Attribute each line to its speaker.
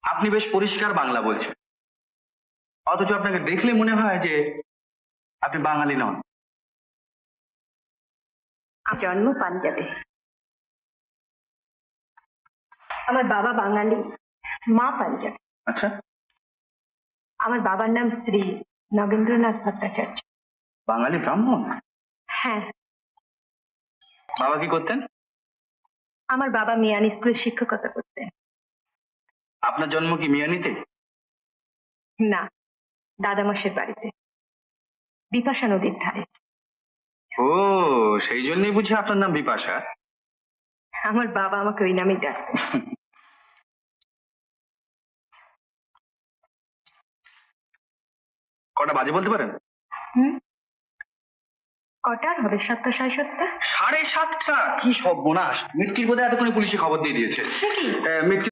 Speaker 1: আপনি বেশ পরিষ্কার বাংলা বলছেন, অথচ আপনাকে দেখলে মনে হয় যে আপনি বাঙালি নন।
Speaker 2: জন্ম পাঞ্জাবে, আমার বাবা বাঙালি, মা পাঞ্জাবি।
Speaker 1: আচ্ছা,
Speaker 2: আমার বাবার নাম শ্রী নগেন্দ্রনাথ ভট্টাচার্য।
Speaker 1: বাঙালি ব্রাহ্মণ?
Speaker 2: হ্যাঁ,
Speaker 1: বাবা কি করতেন?
Speaker 2: আমার বাবা মিয়ান স্কুলে শিক্ষকতা করতেন।
Speaker 1: আপনার জন্ম কি মিয়ানিতে?
Speaker 2: না, দাদামশের বাড়িতে, বিপাশা নদীর ধারে।
Speaker 1: ও, সেই জন্যই বুঝি আপনার নাম বিপাশা।
Speaker 2: আমার বাবা আমাকে ওই নামেই ডাকতেন।
Speaker 1: কটা বাজে বলতে পারেন?
Speaker 2: হুম, কটার হবে? 7টা, 7:30।
Speaker 1: 7:30? কি সর্বনাশ! মৃত্যুর বোধহয় এতক্ষণে পুলিশে খবর দিয়ে দিয়েছে।
Speaker 2: সে কি?
Speaker 1: মৃত্যু